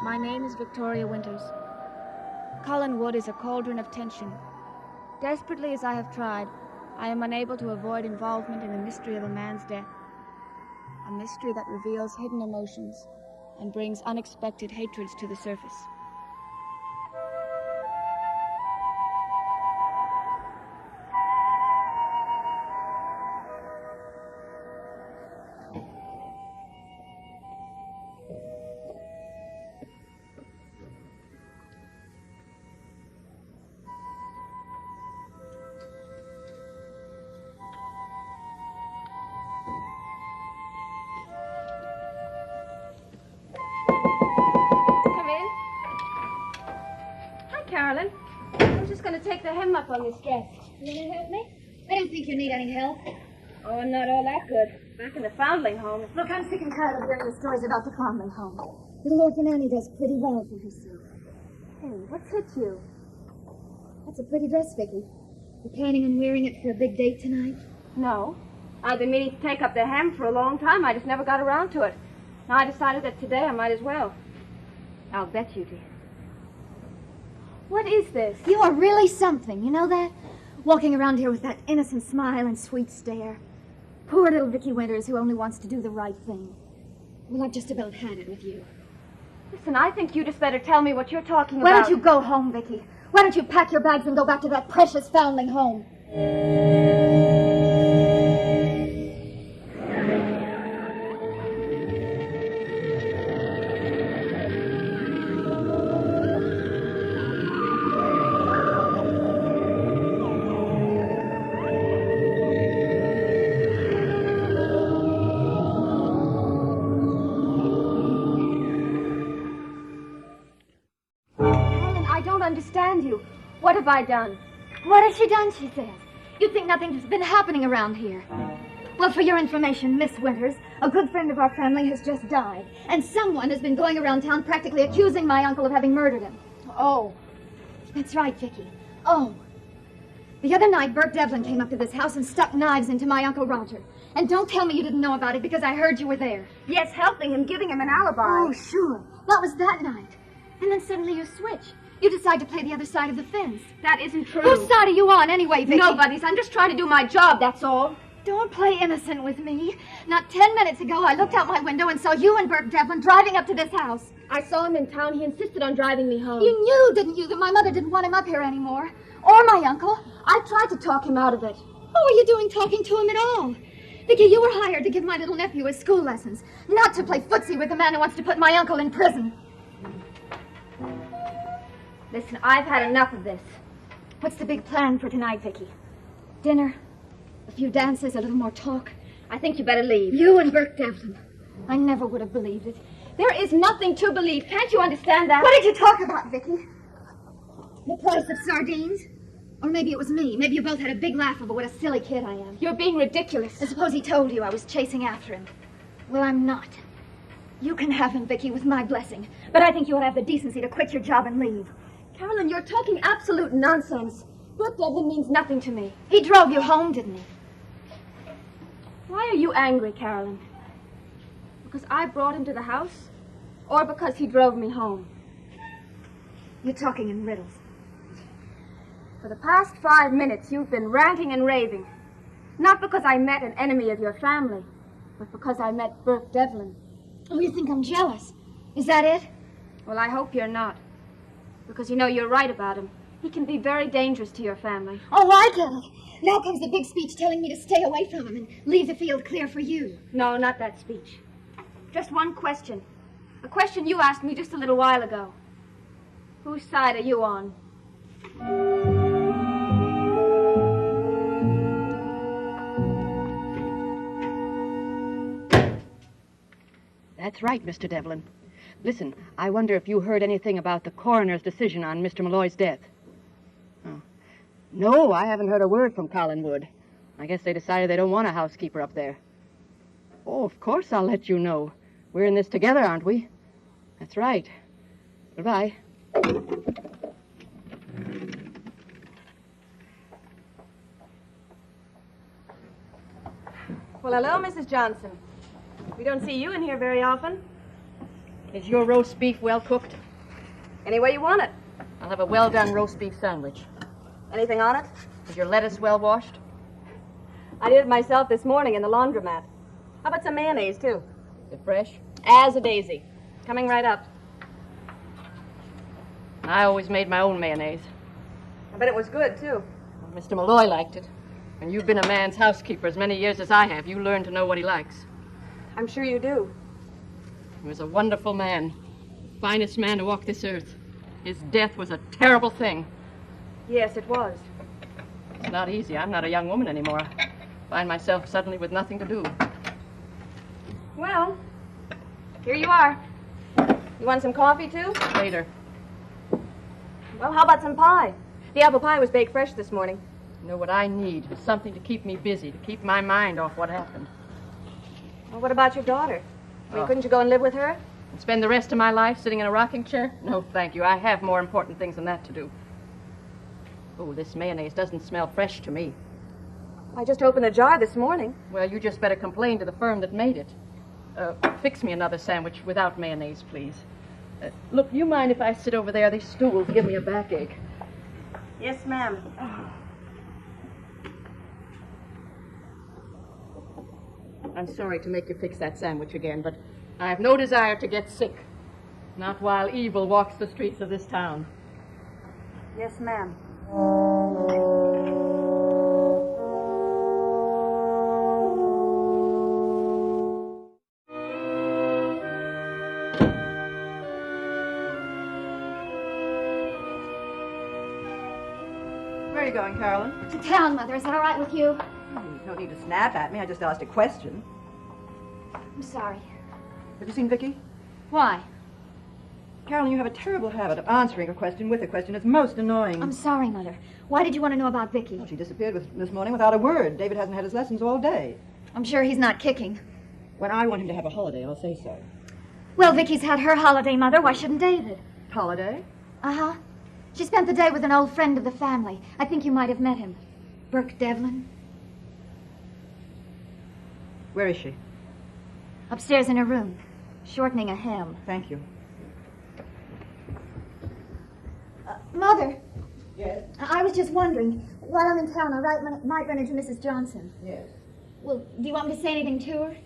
My name is Victoria Winters. Cullen Wood is a cauldron of tension. Desperately as I have tried, I am unable to avoid involvement in the mystery of a man's death. A mystery that reveals hidden emotions and brings unexpected hatreds to the surface. Carolyn. I'm just going to take the hem up on this dress. You want to help me? I don't think you need any help. Oh, I'm not all that good. Back in the foundling home. Look, I'm sick and tired of hearing the stories about the foundling home. Little orphan Annie does pretty well for herself. Hey, what's hit you? That's a pretty dress, Vicky. You planning on wearing it for a big date tonight? No. I've been meaning to take up the hem for a long time. I just never got around to it. Now I decided that today I might as well. I'll bet you did. What is this? You are really something, you know that? Walking around here with that innocent smile and sweet stare. Poor little Vicky Winters who only wants to do the right thing. Well, I've just about had it with you. Listen, I think you just better tell me what you're talking about. Why don't you go home, Vicky? Why don't you pack your bags and go back to that precious foundling home? Understand you. What have I done? What has she done, she says? You think nothing's been happening around here. Well, for your information, Miss Winters, a good friend of our family has just died, and someone has been going around town practically accusing my uncle of having murdered him. Oh. That's right, Vicky. Oh. The other night, Bert Devlin came up to this house and stuck knives into my Uncle Roger. And don't tell me you didn't know about it because I heard you were there. Yes, helping him, giving him an alibi. Oh, sure. That was that night. And then suddenly you switch. You decide to play the other side of the fence. That isn't true. Whose side are you on anyway, Vicky? Nobody's. I'm just trying to do my job, that's all. Don't play innocent with me. Not 10 minutes ago, I looked out my window and saw you and Bert Devlin driving up to this house. I saw him in town. He insisted on driving me home. You knew, didn't you, that my mother didn't want him up here anymore? Or my uncle? I tried to talk him out of it. What were you doing talking to him at all? Vicky, you were hired to give my little nephew his school lessons, not to play footsie with the man who wants to put my uncle in prison. Listen, I've had enough of this. What's the big plan for tonight, Vicky? Dinner? A few dances? A little more talk? I think you better leave. You and Bert Devlin. I never would have believed it. There is nothing to believe. Can't you understand that? What did you talk about, Vicky? The price of sardines? Or maybe it was me. Maybe you both had a big laugh over what a silly kid I am. You're being ridiculous. I suppose he told you I was chasing after him. Well, I'm not. You can have him, Vicky, with my blessing. But I think you ought to have the decency to quit your job and leave. Carolyn, you're talking absolute nonsense. Bert Devlin means nothing to me. He drove you home, didn't he? Why are you angry, Carolyn? Because I brought him to the house? Or because he drove me home? You're talking in riddles. For the past 5 minutes, you've been ranting and raving. Not because I met an enemy of your family, but because I met Bert Devlin. Oh, you think I'm jealous? Is that it? Well, I hope you're not. Because you know you're right about him. He can be very dangerous to your family. Oh, I get it. Now comes the big speech telling me to stay away from him and leave the field clear for you. No, not that speech. Just one question. A question you asked me just a little while ago. Whose side are you on? That's right, Mr. Devlin. Listen, I wonder if you heard anything about the coroner's decision on Mr. Malloy's death. Oh. No, I haven't heard a word from Collinwood. I guess they decided they don't want a housekeeper up there. Oh, of course I'll let you know. We're in this together, aren't we? That's right. Goodbye. Well, hello, Mrs. Johnson. We don't see you in here very often. Is your roast beef well cooked? Any way you want it. I'll have a well-done roast beef sandwich. Anything on it? Is your lettuce well washed? I did it myself this morning in the laundromat. How about some mayonnaise, too? Is it fresh? As a daisy. Coming right up. I always made my own mayonnaise. I bet it was good, too. Well, Mr. Malloy liked it. And you've been a man's housekeeper as many years as I have. You learn to know what he likes. I'm sure you do. He was a wonderful man. Finest man to walk this earth. His death was a terrible thing. Yes, it was. It's not easy. I'm not a young woman anymore. I find myself suddenly with nothing to do. Well, here you are. You want some coffee, too? Later. Well, how about some pie? The apple pie was baked fresh this morning. You know what I need is something to keep me busy, to keep my mind off what happened. Well, what about your daughter? I mean, Oh. couldn't you go and live with her? And spend the rest of my life sitting in a rocking chair? No, thank you. I have more important things than that to do. Oh, this mayonnaise doesn't smell fresh to me. I just opened a jar this morning. Well, you just better complain to the firm that made it. Fix me another sandwich without mayonnaise, please. Look, you mind if I sit over there? These stools give me a backache. Yes, ma'am. I'm sorry to make you fix that sandwich again, but I have no desire to get sick. Not while evil walks the streets of this town. Yes, ma'am. Where are you going, Carolyn? To town, Mother. Is that all right with you? You don't need to snap at me. I just asked a question. I'm sorry. Have you seen Vicky? Why? Carolyn, you have a terrible habit of answering a question with a question. It's most annoying. I'm sorry, Mother. Why did you want to know about Vicky? Well, she disappeared this morning without a word. David hasn't had his lessons all day. I'm sure he's not kicking. When I want him to have a holiday, I'll say so. Well, Vicky's had her holiday, Mother. Why shouldn't David? Holiday? Uh-huh. She spent the day with an old friend of the family. I think you might have met him. Burke Devlin. Where is she? Upstairs in her room, shortening a hem. Thank you. Mother, Yes? I was just wondering, while I'm in town, might run into Mrs. Johnson. Yes. Well, do you want me to say anything to her?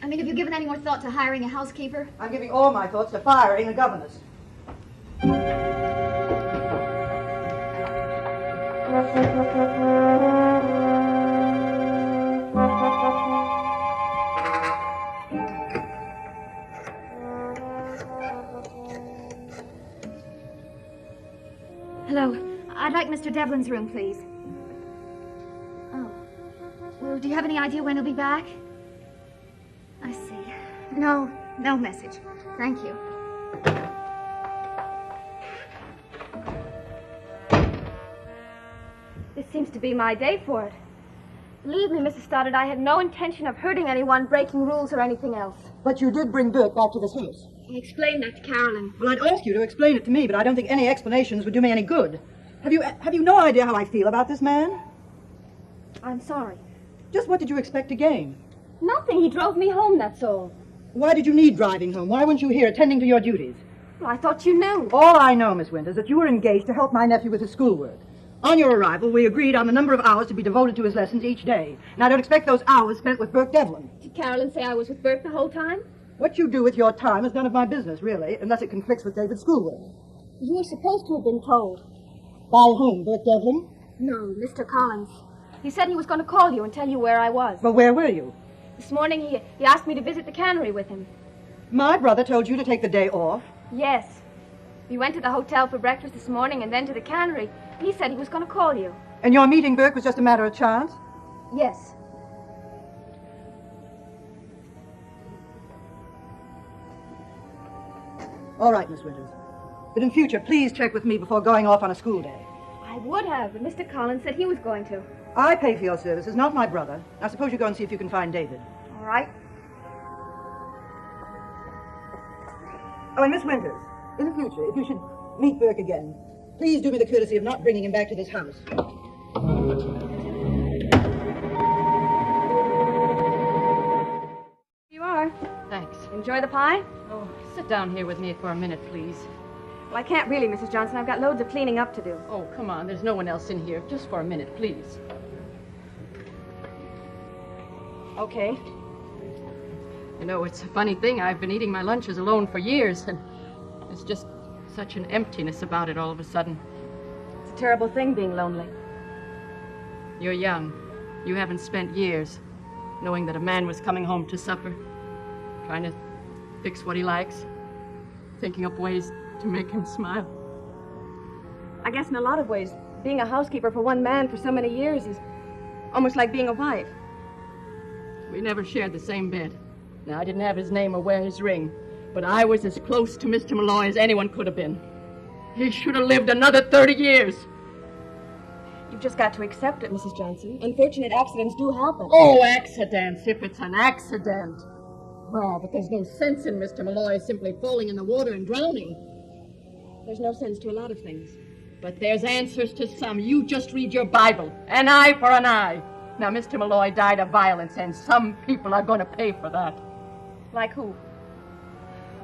I mean, have you given any more thought to hiring a housekeeper? I'm giving all my thoughts to firing a governess. Hello. I'd like Mr. Devlin's room, please. Oh. Well, do you have any idea when he'll be back? I see. No message. Thank you. This seems to be my day for it. Believe me, Mrs. Stoddard, I had no intention of hurting anyone, breaking rules, or anything else. But you did bring Burke back to this house. I explained that to Carolyn. Well, I'd ask you to explain it to me, but I don't think any explanations would do me any good. Have you no idea how I feel about this man? I'm sorry. Just what did you expect to gain? Nothing. He drove me home, that's all. Why did you need driving home? Why weren't you here attending to your duties? Well, I thought you knew. All I know, Miss Winters, is that you were engaged to help my nephew with his schoolwork. On your arrival, we agreed on the number of hours to be devoted to his lessons each day. And I don't expect those hours spent with Burke Devlin. Did Carolyn say I was with Burke the whole time? What you do with your time is none of my business, really, unless it conflicts with David's schoolwork. You were supposed to have been told. By whom, Burke Devlin? No, Mr. Collins. He said he was going to call you and tell you where I was. Well, where were you? This morning he asked me to visit the cannery with him. My brother told you to take the day off. Yes. We went to the hotel for breakfast this morning and then to the cannery. He said he was going to call you. And your meeting Burke was just a matter of chance? Yes. All right, Miss Winters. But in future, please check with me before going off on a school day. I would have, but Mr. Collins said he was going to. I pay for your services, not my brother. Now suppose you go and see if you can find David. All right. Oh, and Miss Winters, in the future, if you should meet Burke again, please do me the courtesy of not bringing him back to this house. You are. Thanks. You Enjoy the pie? Oh, sit down here with me for a minute, please. Well, I can't really, Mrs. Johnson. I've got loads of cleaning up to do. Oh, come on. There's no one else in here. Just for a minute, please. Okay. You know, it's a funny thing. I've been eating my lunches alone for years, and there's just such an emptiness about it all of a sudden. It's a terrible thing being lonely. You're young. You haven't spent years knowing that a man was coming home to supper, trying to fix what he likes, thinking up ways to make him smile. I guess in a lot of ways, being a housekeeper for one man for so many years is almost like being a wife. We never shared the same bed. Now, I didn't have his name or wear his ring, but I was as close to Mr. Malloy as anyone could have been. He should have lived another 30 years. You've just got to accept it, Mrs. Johnson. Unfortunate accidents do happen. Oh, accidents, if it's an accident. Well, but there's no sense in Mr. Malloy simply falling in the water and drowning. There's no sense to a lot of things. But there's answers to some. You just read your Bible. An eye for an eye. Now, Mr. Malloy died of violence, and some people are going to pay for that. Like who?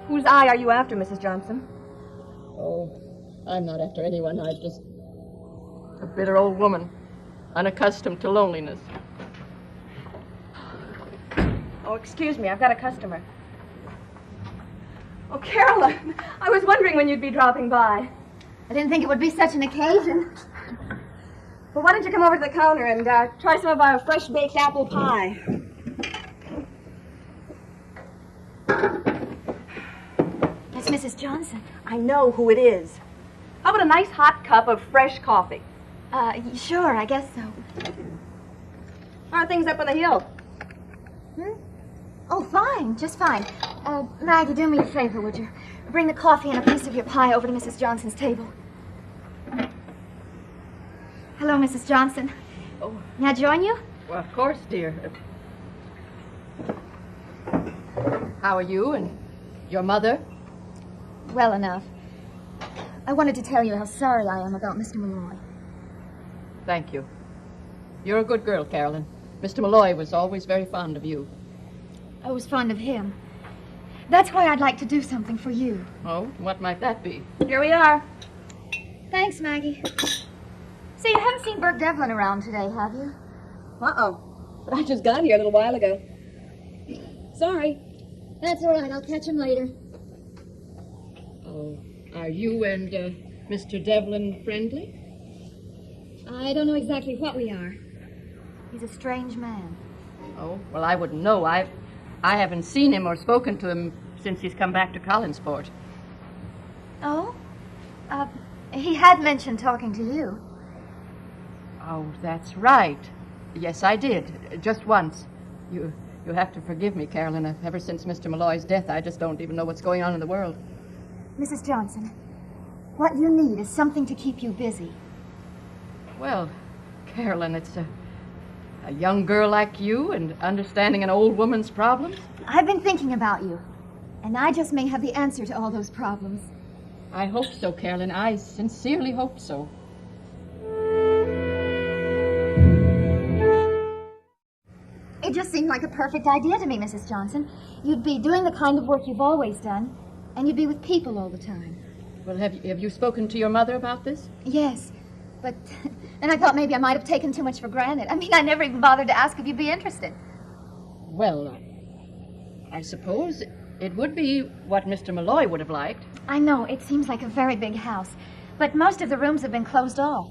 Whose eye are you after, Mrs. Johnson? Oh, I'm not after anyone. I'm just a bitter old woman, unaccustomed to loneliness. Oh, excuse me, I've got a customer. Oh, Carolyn, I was wondering when you'd be dropping by. I didn't think it would be such an occasion. Well, why don't you come over to the counter and try some of our fresh baked apple pie? It's Mrs. Johnson. I know who it is. How about a nice hot cup of fresh coffee? Sure, I guess so. How are things up on the hill? Oh, fine, just fine. Maggie, do me a favor, would you? Bring the coffee and a piece of your pie over to Mrs. Johnson's table. Hello, Mrs. Johnson. Oh. May I join you? Well, of course, dear. How are you and your mother? Well enough. I wanted to tell you how sorry I am about Mr. Malloy. Thank you. You're a good girl, Carolyn. Mr. Malloy was always very fond of you. I was fond of him. That's why I'd like to do something for you. Oh, what might that be? Here we are. Thanks, Maggie. Say, you haven't seen Bert Devlin around today, have you? Uh-oh. But I just got here a little while ago. Sorry. That's all right. I'll catch him later. Oh, are you and Mr. Devlin friendly? I don't know exactly what we are. He's a strange man. Oh, well, I wouldn't know. I haven't seen him or spoken to him since he's come back to Collinsport. Oh? He had mentioned talking to you. Oh, that's right. Yes, I did. Just once. You have to forgive me, Carolyn. Ever since Mr. Malloy's death, I just don't even know what's going on in the world. Mrs. Johnson, what you need is something to keep you busy. Well, Carolyn, it's a young girl like you and understanding an old woman's problems. I've been thinking about you, and I just may have the answer to all those problems. I hope so, Carolyn. I sincerely hope so. It just seemed like a perfect idea to me, Mrs. Johnson. You'd be doing the kind of work you've always done, and you'd be with people all the time. Well, have you spoken to your mother about this? Yes, but then I thought maybe I might have taken too much for granted. I mean, I never even bothered to ask if you'd be interested. Well, I suppose it would be what Mr. Malloy would have liked. I know, it seems like a very big house, but most of the rooms have been closed off.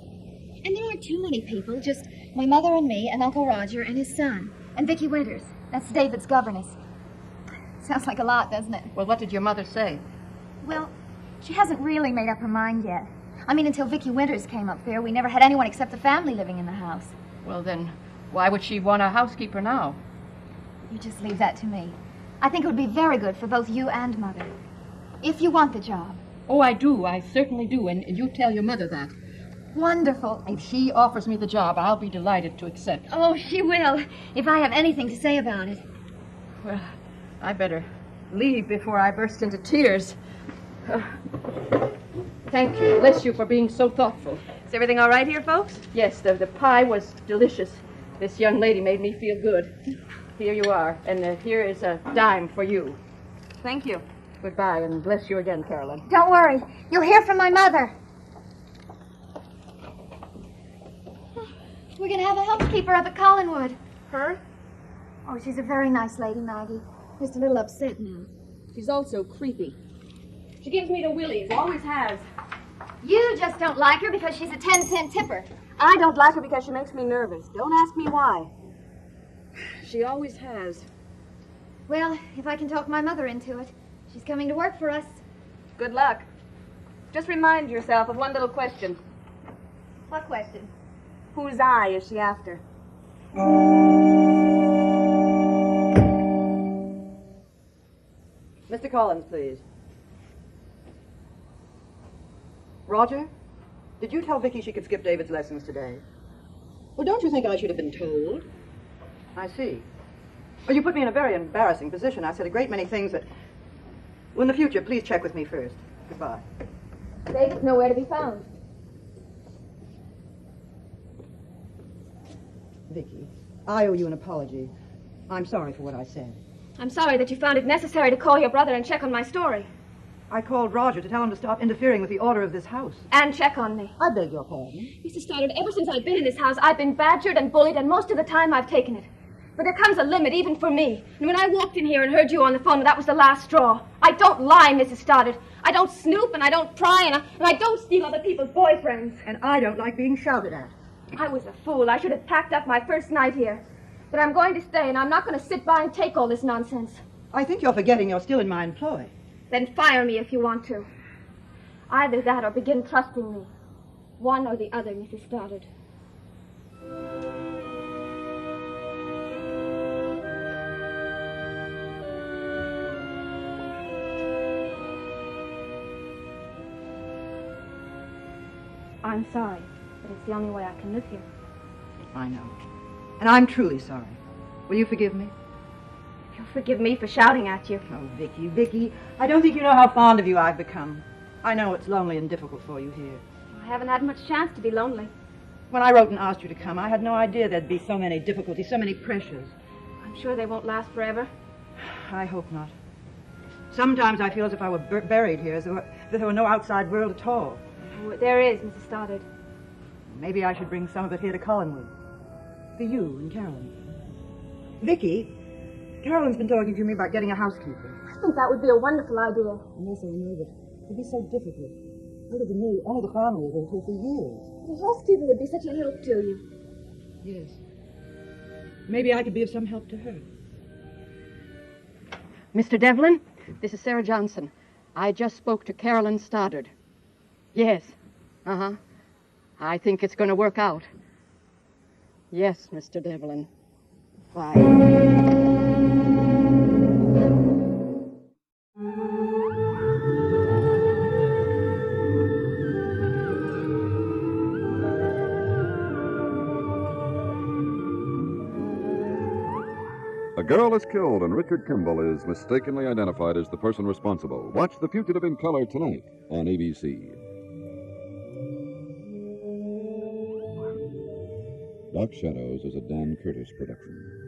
And there aren't too many people, just my mother and me and Uncle Roger and his son, and Vicki Winters. That's David's governess. Sounds like a lot, doesn't it? Well, what did your mother say? Well, she hasn't really made up her mind yet. I mean, until Vicki Winters came up there, we never had anyone except the family living in the house. Well, then, why would she want a housekeeper now? You just leave that to me. I think it would be very good for both you and Mother. If you want the job. Oh, I do. I certainly do. And you tell your mother that. Wonderful. If she offers me the job, I'll be delighted to accept. Oh, she will, if I have anything to say about it. Well, I better leave before I burst into tears. Thank you. Bless you for being so thoughtful. Is everything all right here, folks? Yes, the pie was delicious. This young lady made me feel good. Here you are, and here is a dime for you. Thank you. Goodbye, and bless you again, Carolyn. Don't worry. You'll hear from my mother. We're going to have a housekeeper up at Collinwood. Her? Oh, she's a very nice lady, Maggie. Just a little upset now. She's also creepy. She gives me the willies, always has. You just don't like her because she's a 10-cent tipper. I don't like her because she makes me nervous. Don't ask me why. She always has. Well, if I can talk my mother into it, she's coming to work for us. Good luck. Just remind yourself of one little question. What question? Whose eye is she after? Mr. Collins, please. Roger, did you tell Vicky she could skip David's lessons today? Well, don't you think I should have been told? I see. Well, you put me in a very embarrassing position. I said a great many things that... Well, in the future, please check with me first. Goodbye. David's nowhere to be found. Vicky, I owe you an apology. I'm sorry for what I said. I'm sorry that you found it necessary to call your brother and check on my story. I called Roger to tell him to stop interfering with the order of this house. And check on me. I beg your pardon. Mr. Stoddard, ever since I've been in this house, I've been badgered and bullied, and most of the time I've taken it. But there comes a limit, even for me. And when I walked in here and heard you on the phone, that was the last straw. I don't lie, Mrs. Stoddard. I don't snoop, and I don't pry, and I don't steal other people's boyfriends. And I don't like being shouted at. I was a fool. I should have packed up my first night here. But I'm going to stay, and I'm not going to sit by and take all this nonsense. I think you're forgetting you're still in my employ. Then fire me if you want to. Either that or begin trusting me. One or the other, Mrs. Stoddard. I'm sorry, but it's the only way I can live here. I know. And I'm truly sorry. Will you forgive me? You'll forgive me for shouting at you. Oh, Vicky, Vicky, I don't think you know how fond of you I've become. I know it's lonely and difficult for you here. I haven't had much chance to be lonely. When I wrote and asked you to come, I had no idea there'd be so many difficulties, so many pressures. I'm sure they won't last forever. I hope not. Sometimes I feel as if I were buried here, as though there were no outside world at all. Oh, there is, Mrs. Stoddard. Maybe I should bring some of it here to Collinwood. For you and Carolyn. Vicky, Carolyn's been talking to me about getting a housekeeper. I think that would be a wonderful idea. Yes, I know, but it'd be so difficult. It would be me, only the family has been here for years. The housekeeper would be such a help to you. Yes. Maybe I could be of some help to her. Mr. Devlin, this is Sarah Johnson. I just spoke to Carolyn Stoddard. Yes. Uh-huh. I think it's going to work out. Yes, Mr. Devlin. Bye. A girl is killed and Richard Kimball is mistakenly identified as the person responsible. Watch The Fugitive in color tonight on ABC. Dark Shadows is a Dan Curtis production.